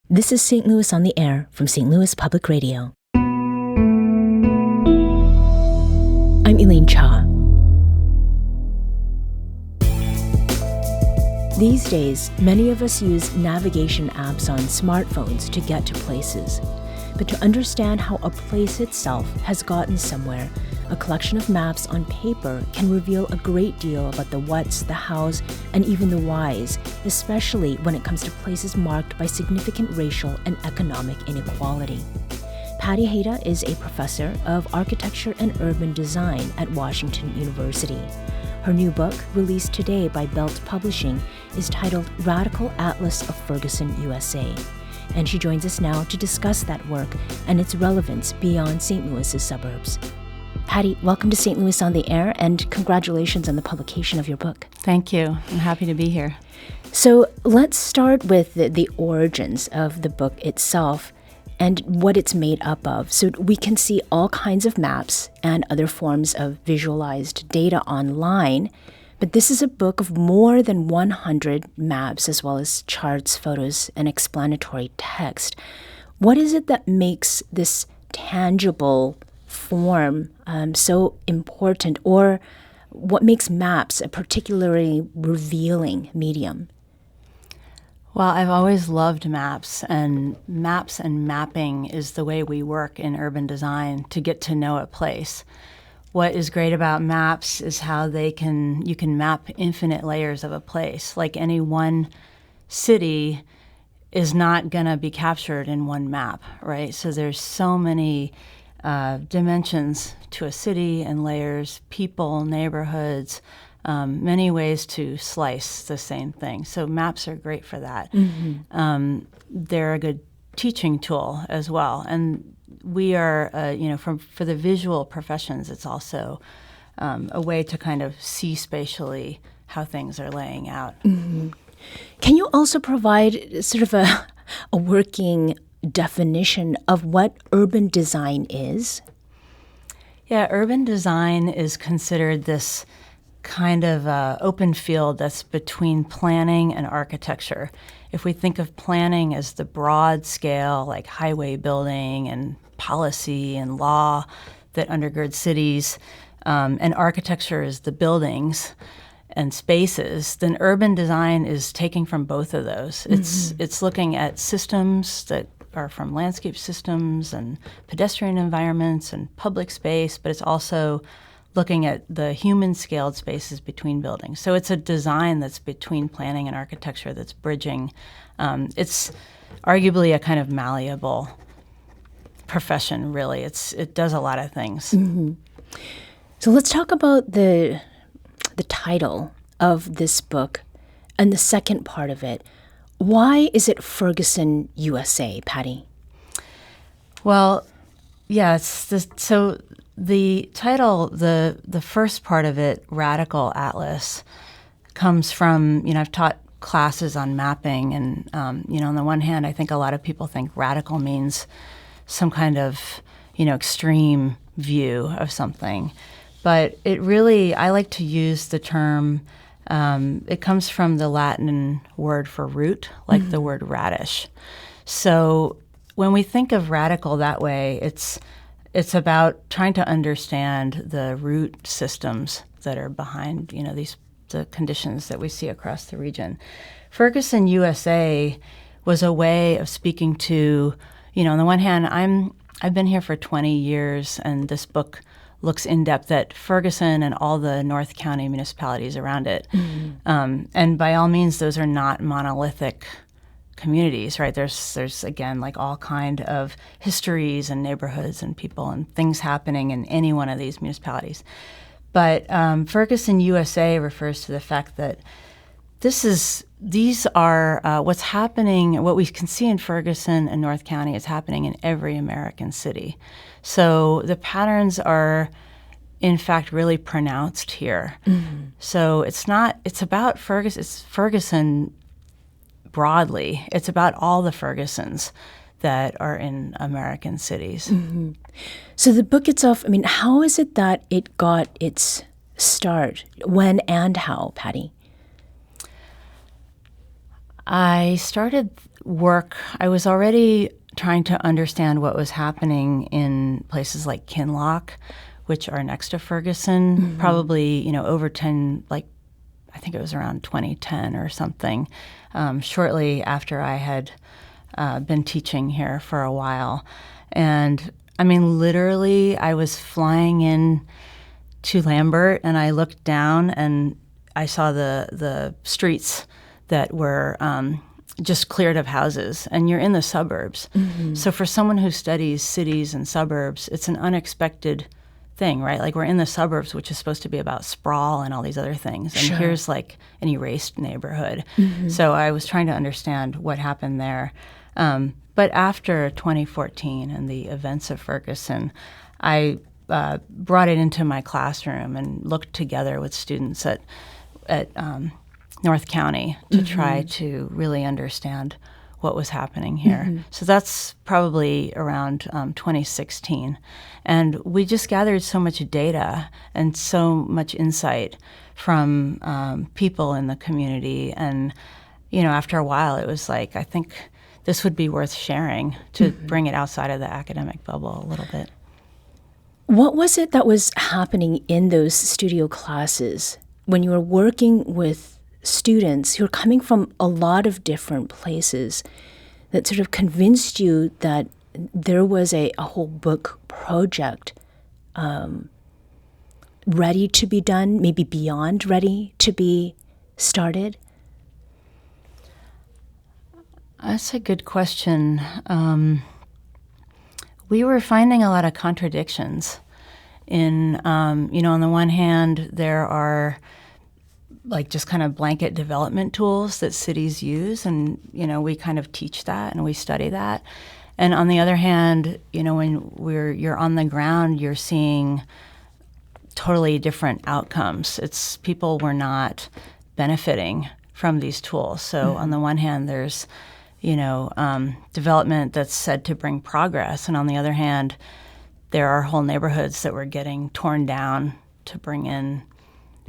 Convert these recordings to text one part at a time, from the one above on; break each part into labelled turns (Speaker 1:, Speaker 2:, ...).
Speaker 1: This is St. Louis on the Air from St. Louis Public Radio. I'm Elaine Cha. These days, many of us use navigation apps on smartphones to get to places. But to understand how a place itself has gotten somewhere, a collection of maps on paper can reveal a great deal about the whats, the hows, and even the whys, especially when it comes to places marked by significant racial and economic inequality. Patty Heyda is a professor of architecture and urban design at Washington University. Her new book, released today by Belt Publishing, is titled Radical Atlas of Ferguson, USA. And she joins us now to discuss that work and its relevance beyond St. Louis's suburbs. Patty, welcome to St. Louis on the Air, and congratulations on the publication of your book.
Speaker 2: Thank you. I'm happy to be here.
Speaker 1: So let's start with the origins of the book itself and what it's made up of. So we can see all kinds of maps and other forms of visualized data online, but this is a book of more than 100 maps, as well as charts, photos, and explanatory text. What is it that makes this tangible form so important, or what makes maps a particularly revealing medium?
Speaker 2: Well, I've always loved maps and mapping is the way we work in urban design to get to know a place. What is great about maps is how you can map infinite layers of a place. Like any one city is not going to be captured in one map, right? So there's so many dimensions to a city and layers, people, neighborhoods, many ways to slice the same thing. So maps are great for that. Mm-hmm. They're a good teaching tool as well. And we are, for the visual professions, it's also a way to kind of see spatially how things are laying out.
Speaker 1: Mm-hmm. Can you also provide sort of a working definition of what urban design is?
Speaker 2: Yeah, urban design is considered this kind of open field that's between planning and architecture. If we think of planning as the broad scale, like highway building and policy and law that undergird cities, and architecture is the buildings and spaces, then urban design is taking from both of those. Mm-hmm. It's looking at systems that are from landscape systems and pedestrian environments and public space, but it's also looking at the human-scaled spaces between buildings. So it's a design that's between planning and architecture that's bridging. It's arguably a kind of malleable profession, really. It does a lot of things.
Speaker 1: Mm-hmm. So let's talk about the title of this book and the second part of it. Why is it Ferguson, USA, Patty?
Speaker 2: Well, yes. So the title, the first part of it, Radical Atlas, comes from, I've taught classes on mapping. And, on the one hand, I think a lot of people think radical means some kind of, extreme view of something. But it really, I like to use the term, it comes from the Latin word for root, like mm-hmm. the word radish. So when we think of radical that way, it's about trying to understand the root systems that are behind, the conditions that we see across the region. Ferguson, USA was a way of speaking to, on the one hand, I've been here for 20 years, and this book looks in depth at Ferguson and all the North County municipalities around it. Mm-hmm. And by all means, those are not monolithic communities, right? There's again, like all kind of histories and neighborhoods and people and things happening in any one of these municipalities. But Ferguson, USA refers to the fact that these are what's happening, what we can see in Ferguson and North County is happening in every American city. So the patterns are, in fact, really pronounced here. Mm-hmm. So it's about Ferguson, it's Ferguson broadly. It's about all the Fergusons that are in American cities.
Speaker 1: Mm-hmm. So the book itself, how is it that it got its start? When and how, Patty?
Speaker 2: I started work. I was already trying to understand what was happening in places like Kinloch, which are next to Ferguson, probably, over 10, like I think it was around 2010 or something, shortly after I had been teaching here for a while. And I mean, literally, I was flying in to Lambert and I looked down and I saw the streets that were just cleared of houses, and you're in the suburbs. So for someone who studies cities and suburbs, it's an unexpected thing, right? Like, we're in the suburbs, which is supposed to be about sprawl and all these other things. And here's like an erased neighborhood. So I was trying to understand what happened there. But after 2014 and the events of Ferguson, I brought it into my classroom and looked together with students at North County to try to really understand what was happening here. So that's probably around 2016. And we just gathered so much data and so much insight from people in the community. And, after a while, it was like, I think this would be worth sharing to bring it outside of the academic bubble a little bit.
Speaker 1: What was it that was happening in those studio classes when you were working with students who are coming from a lot of different places that sort of convinced you that there was a whole book project ready to be done, maybe beyond ready to be started?
Speaker 2: That's a good question. We were finding a lot of contradictions in, on the one hand, there are like just kind of blanket development tools that cities use, and we kind of teach that and we study that. And on the other hand, when you're on the ground, you're seeing totally different outcomes. It's people were not benefiting from these tools. So on the one hand, there's development that's said to bring progress, and on the other hand, there are whole neighborhoods that were getting torn down to bring in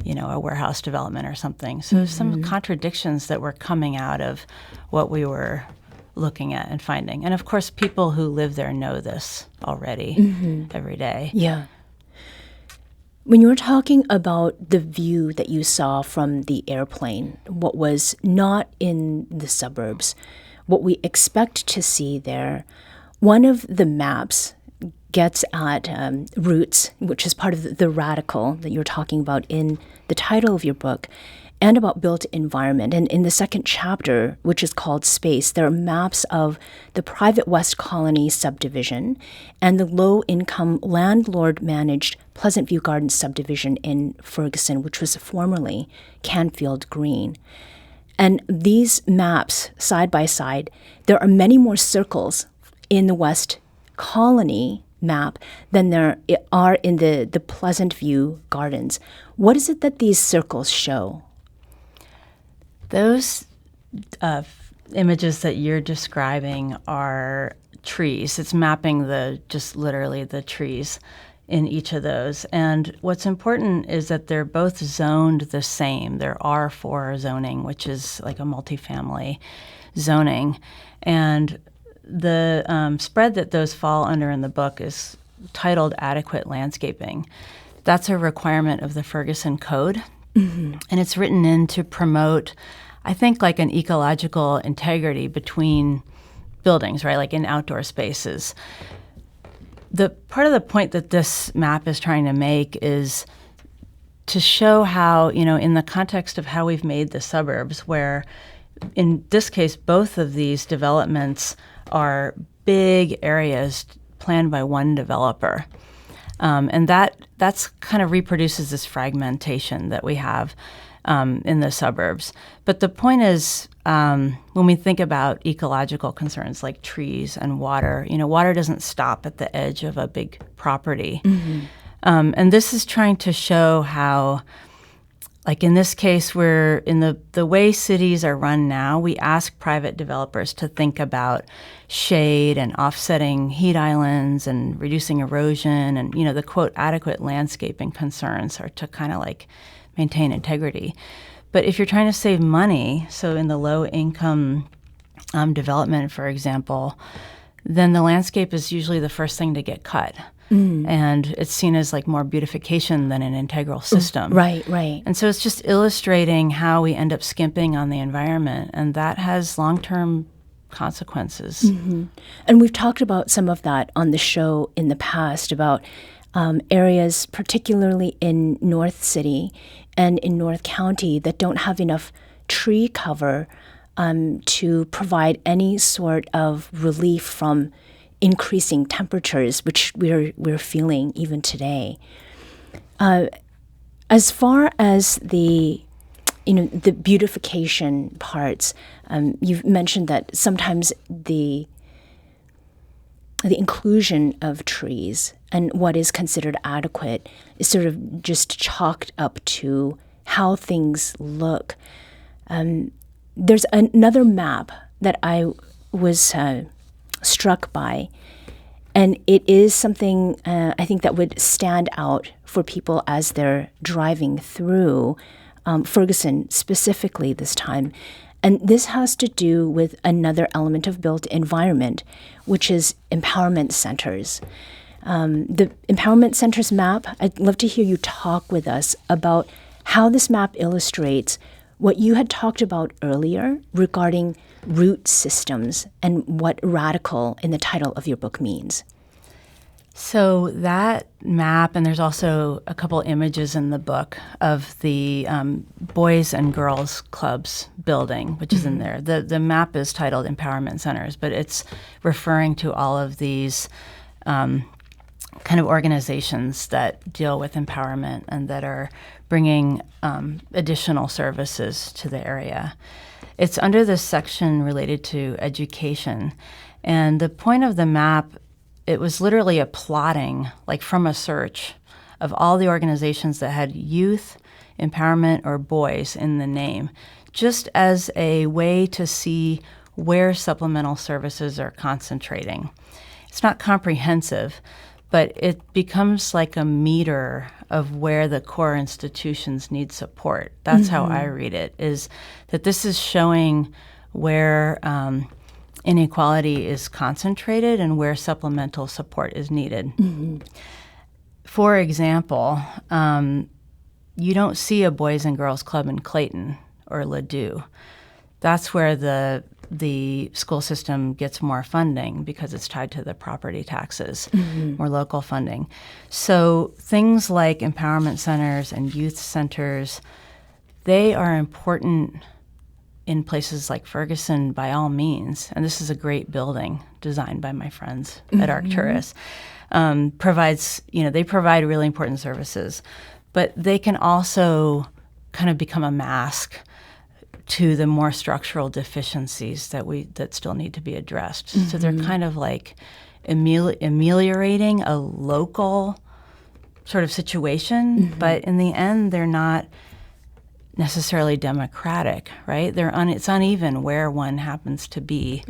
Speaker 2: a warehouse development or something. So there's some contradictions that were coming out of what we were looking at and finding. And of course, people who live there know this already every day.
Speaker 1: Yeah. When you were talking about the view that you saw from the airplane, what was not in the suburbs, what we expect to see there, one of the maps gets at roots, which is part of the radical that you're talking about in the title of your book, and about built environment. And in the second chapter, which is called Space, there are maps of the private West Colony subdivision and the low-income landlord-managed Pleasant View Gardens subdivision in Ferguson, which was formerly Canfield Green. And these maps, side by side, there are many more circles in the West Colony map than there are in the Pleasant View Gardens. What is it that these circles show?
Speaker 2: Those images that you're describing are trees. It's mapping just literally the trees in each of those. And what's important is that they're both zoned the same. They're R4 zoning, which is like a multifamily zoning. And the spread that those fall under in the book is titled Adequate Landscaping. That's a requirement of the Ferguson Code. And it's written in to promote, I think, like an ecological integrity between buildings, right, like in outdoor spaces. The part of the point that this map is trying to make is to show how, in the context of how we've made the suburbs, where in this case, both of these developments are big areas planned by one developer. And that's kind of reproduces this fragmentation that we have in the suburbs. But the point is, when we think about ecological concerns like trees and water, water doesn't stop at the edge of a big property. And this is trying to show how, like in this case, we're in the way cities are run now, we ask private developers to think about shade and offsetting heat islands and reducing erosion, and the quote adequate landscaping concerns are to kind of like maintain integrity. But if you're trying to save money, so in the low income development, for example, then the landscape is usually the first thing to get cut. And it's seen as like more beautification than an integral system.
Speaker 1: Right, right.
Speaker 2: And so it's just illustrating how we end up skimping on the environment, and that has long-term consequences.
Speaker 1: And we've talked about some of that on the show in the past about areas, particularly in North City and in North County, that don't have enough tree cover to provide any sort of relief from increasing temperatures, which we're feeling even today. As far as the beautification parts, you've mentioned that sometimes the inclusion of trees and what is considered adequate is sort of just chalked up to how things look. There's another map that I was struck by, and it is something I think that would stand out for people as they're driving through Ferguson specifically this time. And this has to do with another element of built environment, which is empowerment centers. The empowerment centers map, I'd love to hear you talk with us about how this map illustrates what you had talked about earlier regarding root systems and what radical in the title of your book means.
Speaker 2: So that map, and there's also a couple images in the book of the Boys and Girls Clubs building, which is in there. The map is titled Empowerment Centers, but it's referring to all of these kind of organizations that deal with empowerment and that are bringing additional services to the area. It's under this section related to education. And the point of the map, it was literally a plotting, like from a search, of all the organizations that had youth, empowerment, or boys in the name, just as a way to see where supplemental services are concentrating. It's not comprehensive, but it becomes like a meter of where the core institutions need support. That's how I read it, is that this is showing where inequality is concentrated and where supplemental support is needed. For example, you don't see a Boys and Girls Club in Clayton or Ladue. That's where the school system gets more funding because it's tied to the property taxes, more local funding. So things like empowerment centers and youth centers, they are important in places like Ferguson by all means. And this is a great building designed by my friends at Arcturus. They provide really important services, but they can also kind of become a mask to the more structural deficiencies that still need to be addressed. So they're kind of like ameliorating a local sort of situation, but in the end, they're not necessarily democratic, right? It's uneven where one happens to be,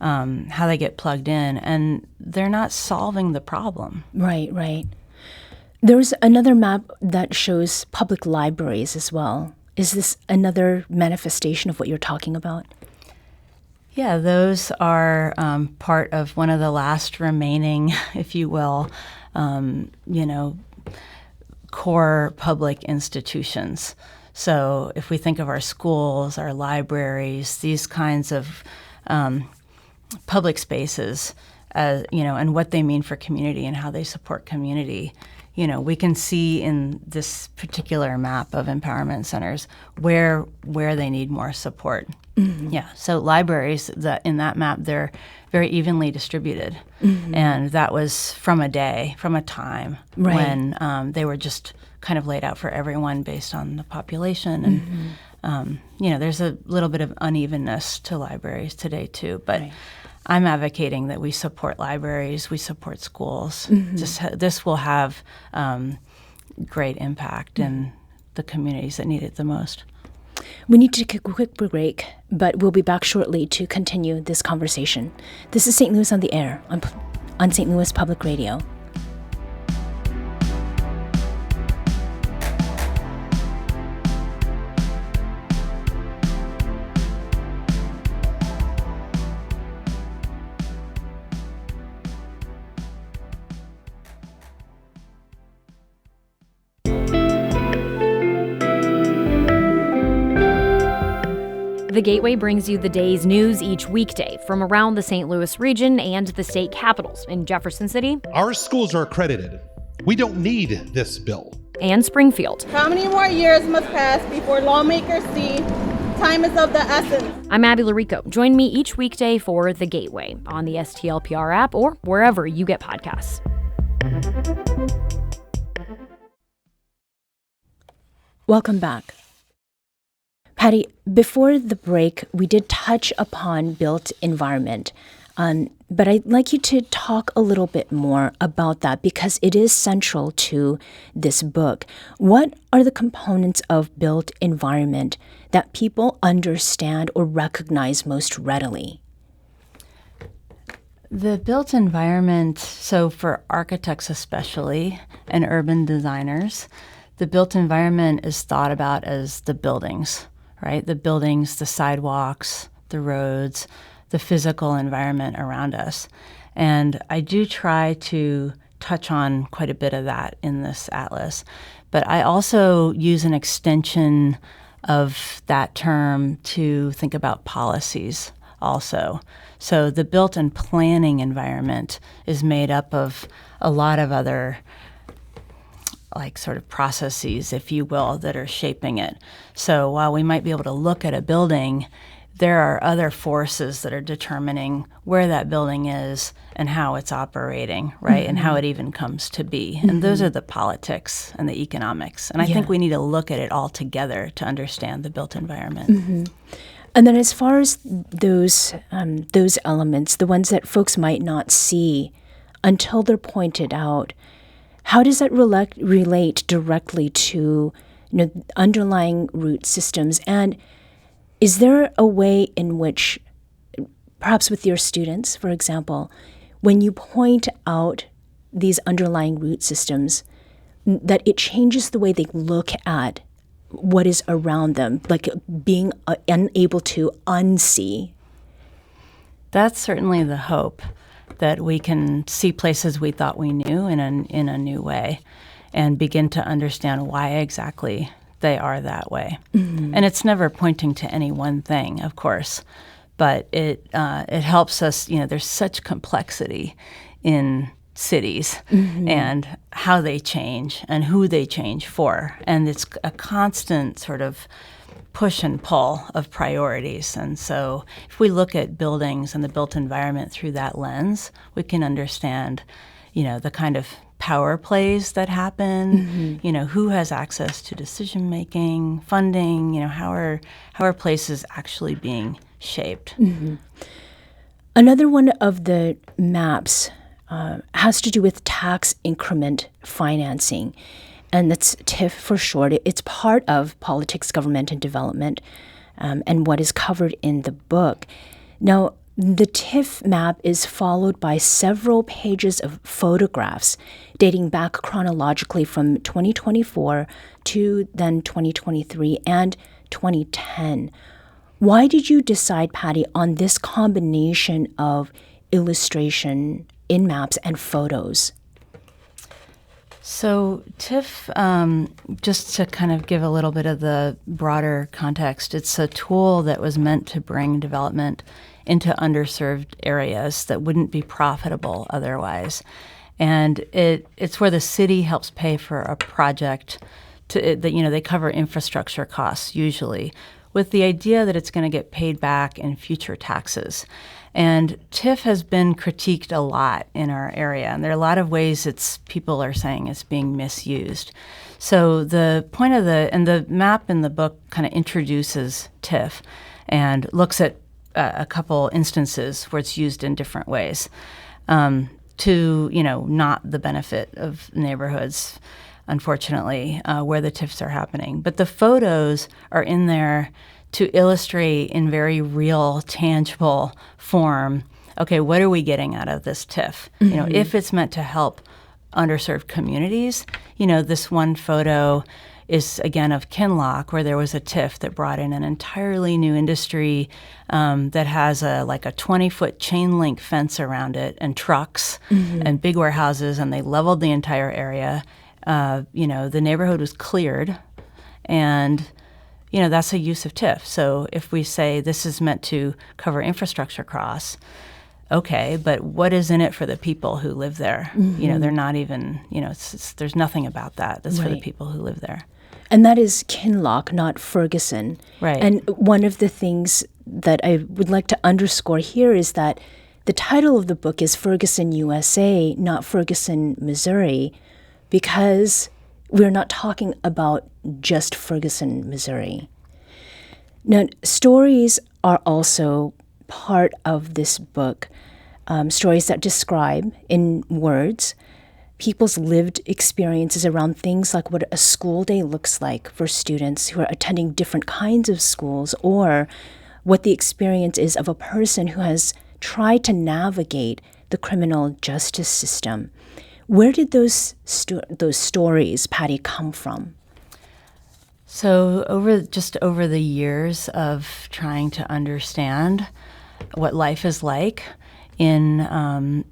Speaker 2: how they get plugged in, and they're not solving the problem.
Speaker 1: Right, right. There's another map that shows public libraries as well. Is this another manifestation of what you're talking about?
Speaker 2: Yeah, those are part of one of the last remaining, if you will, core public institutions. So if we think of our schools, our libraries, these kinds of public spaces, and what they mean for community and how they support community, we can see in this particular map of empowerment centers where they need more support. Yeah, so libraries, in that map, they're very evenly distributed. And that was from a time when they were just kind of laid out for everyone based on the population. And, there's a little bit of unevenness to libraries today, too. But I'm advocating that we support libraries, we support schools. This will have great impact in the communities that need it the most.
Speaker 1: We need to take a quick break, but we'll be back shortly to continue this conversation. This is St. Louis on the Air on St. Louis Public Radio.
Speaker 3: The Gateway brings you the day's news each weekday from around the St. Louis region and the state capitals in Jefferson City.
Speaker 4: Our schools are accredited. We don't need this bill.
Speaker 3: And Springfield.
Speaker 5: How many more years must pass before lawmakers see time is of the essence?
Speaker 3: I'm Abby Larico. Join me each weekday for The Gateway on the STLPR app or wherever you get podcasts.
Speaker 1: Welcome back. Patty, before the break, we did touch upon built environment, but I'd like you to talk a little bit more about that because it is central to this book. What are the components of built environment that people understand or recognize most readily?
Speaker 2: The built environment, so for architects especially, and urban designers, the built environment is thought about as the buildings, right? The buildings, the sidewalks, the roads, the physical environment around us. And I do try to touch on quite a bit of that in this atlas. But I also use an extension of that term to think about policies also. So the built and planning environment is made up of a lot of other like sort of processes, if you will, that are shaping it. So while we might be able to look at a building, there are other forces that are determining where that building is and how it's operating, right? Mm-hmm. And how it even comes to be. Mm-hmm. And those are the politics and the economics. And I think we need to look at it all together to understand the built environment.
Speaker 1: Mm-hmm. And then as far as those elements, the ones that folks might not see until they're pointed out, how does that relate directly to underlying root systems? And is there a way in which, perhaps with your students, for example, when you point out these underlying root systems, that it changes the way they look at what is around them, like being unable to unsee?
Speaker 2: That's certainly the hope, that we can see places we thought we knew in a new way and begin to understand why exactly they are that way. Mm-hmm. And it's never pointing to any one thing, of course, but it helps us, there's such complexity in cities mm-hmm. and how they change and who they change for. And it's a constant sort of push and pull of priorities. And so if we look at buildings and the built environment through that lens, we can understand, the kind of power plays that happen, mm-hmm. Who has access to decision making, funding, how are places actually being shaped.
Speaker 1: Mm-hmm. Another one of the maps has to do with tax increment financing. And that's TIF for short. It's part of politics, government, and development, and what is covered in the book. Now, the TIF map is followed by several pages of photographs dating back chronologically from 2024 to then 2023 and 2010. Why did you decide, Patty, on this combination of illustration in maps and photos?
Speaker 2: So TIF, just to kind of give a little bit of the broader context, it's a tool that was meant to bring development into underserved areas that wouldn't be profitable otherwise. And it's where the city helps pay for a project that they cover infrastructure costs usually, with the idea that it's going to get paid back in future taxes. And TIF has been critiqued a lot in our area, and there are a lot of ways people are saying it's being misused. So the point of the map in the book kind of introduces TIF and looks at a couple instances where it's used in different ways to, not the benefit of neighborhoods, unfortunately, where the TIFs are happening. But the photos are in there to illustrate in very real, tangible form, okay, what are we getting out of this TIF? Mm-hmm. If it's meant to help underserved communities, this one photo is, again, of Kinloch, where there was a TIF that brought in an entirely new industry that has a 20-foot chain link fence around it and trucks mm-hmm. and big warehouses, and they leveled the entire area. The neighborhood was cleared, and that's a use of TIF. So if we say this is meant to cover infrastructure costs, okay, but what is in it for the people who live there? They're not even, there's nothing about that that's for the people who live there.
Speaker 1: And that is Kinloch, not Ferguson.
Speaker 2: Right.
Speaker 1: And one of the things that I would like to underscore here is that the title of the book is Ferguson, USA, not Ferguson, Missouri, because we're not talking about just Ferguson, Missouri. Now, stories are also part of this book, stories that describe in words people's lived experiences around things like what a school day looks like for students who are attending different kinds of schools, or what the experience is of a person who has tried to navigate the criminal justice system. Where did those stories, Patty, come from?
Speaker 2: So over the years of trying to understand what life is like in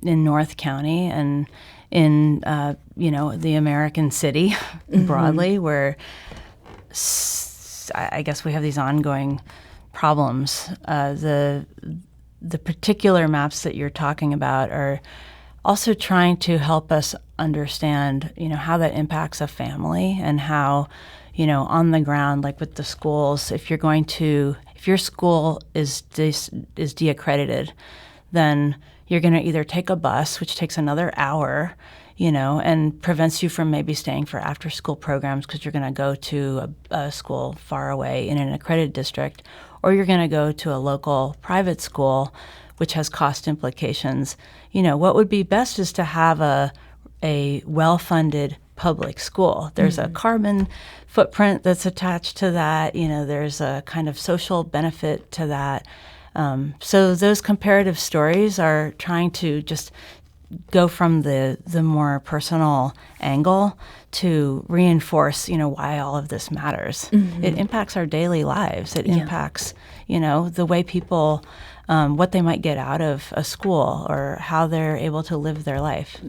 Speaker 2: North County and in the American city broadly, where I guess we have these ongoing problems. The particular maps that you're talking about are also trying to help us understand, how that impacts a family and how, on the ground, like with the schools, if your school is de-accredited, then you're going to either take a bus, which takes another hour, and prevents you from maybe staying for after-school programs because you're going to go to a school far away in an accredited district, or you're going to go to a local private school, which has cost implications. What would be best is to have a well-funded public school. There's a carbon footprint that's attached to that. There's a kind of social benefit to that. So those comparative stories are trying to just go from the more personal angle to reinforce, why all of this matters. It impacts our daily lives. It impacts, the way people, what they might get out of a school or how they're able to live their life.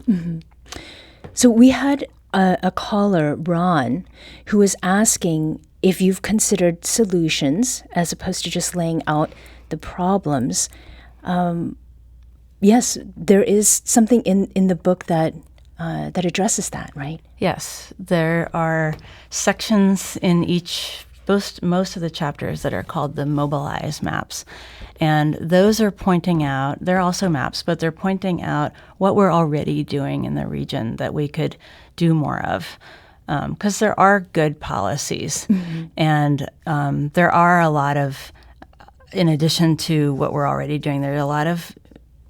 Speaker 1: So we had a caller, Ron, who was asking if you've considered solutions as opposed to just laying out the problems. Yes, there is something in the book that addresses that, right?
Speaker 2: Yes, there are sections in most of the chapters that are called the mobilize maps. And those are pointing out, they're also maps, but they're pointing out what we're already doing in the region that we could do more of. Because there are good policies. And there are a lot of, in addition to what we're already doing, there are a lot of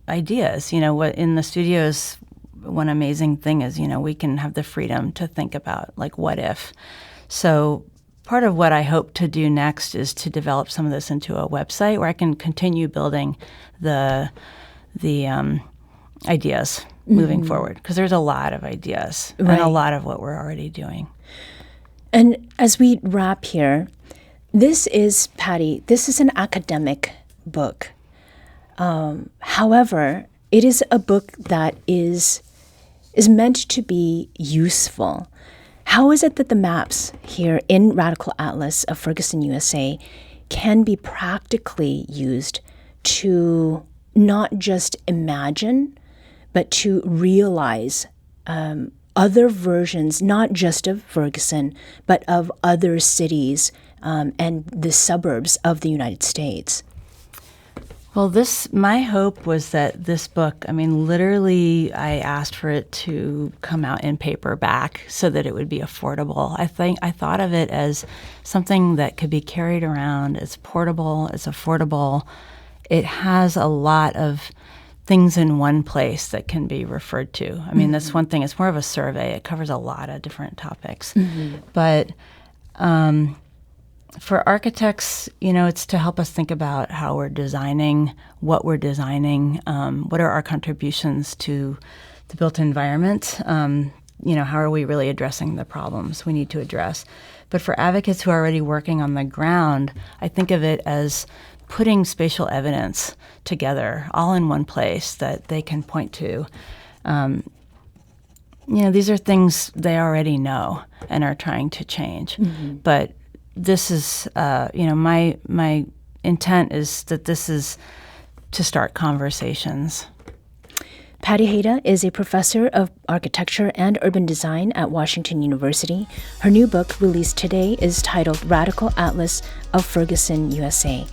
Speaker 2: ideas. What in the studios, one amazing thing is, we can have the freedom to think about, like, what if? So part of what I hope to do next is to develop some of this into a website where I can continue building the ideas moving forward, because there's a lot of ideas and a lot of what we're already doing.
Speaker 1: And as we wrap here, this is an academic book. However, it is a book that is meant to be useful. How is it that the maps here in Radical Atlas of Ferguson, USA can be practically used to not just imagine, but to realize other versions, not just of Ferguson, but of other cities and the suburbs of the United States?
Speaker 2: Well, my hope was that this book, literally I asked for it to come out in paperback so that it would be affordable. I thought of it as something that could be carried around. It's portable, it's affordable. It has a lot of things in one place that can be referred to. That's one thing. It's more of a survey. It covers a lot of different topics. But for architects, it's to help us think about how we're designing, what we're designing, what are our contributions to the built environment, how are we really addressing the problems we need to address. But for advocates who are already working on the ground, I think of it as putting spatial evidence together all in one place that they can point to. These are things they already know and are trying to change. But this is, my intent is that this is to start conversations.
Speaker 1: Patty Heyda is a professor of architecture and urban design at Washington University. Her new book, released today, is titled Radical Atlas of Ferguson, USA.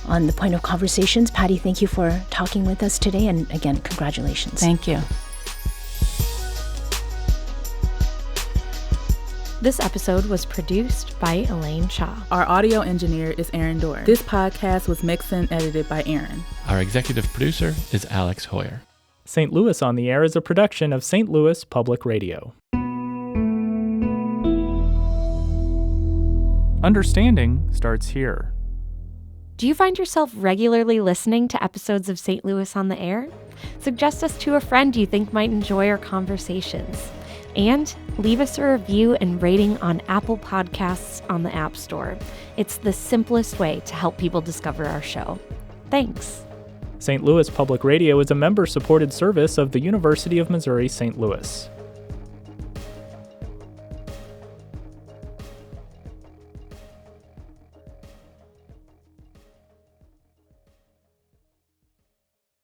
Speaker 1: On the point of conversations, Patty, thank you for talking with us today, and again, congratulations.
Speaker 2: Thank you.
Speaker 3: This episode was produced by Elaine Shaw.
Speaker 6: Our audio engineer is Aaron Dorn. This podcast was mixed and edited by Aaron.
Speaker 7: Our executive producer is Alex Hoyer.
Speaker 8: St. Louis on the Air is a production of St. Louis Public Radio. Understanding starts here.
Speaker 3: Do you find yourself regularly listening to episodes of St. Louis on the Air? Suggest us to a friend you think might enjoy our conversations. And leave us a review and rating on Apple Podcasts on the App Store. It's the simplest way to help people discover our show. Thanks.
Speaker 8: St. Louis Public Radio is a member-supported service of the University of Missouri St. Louis.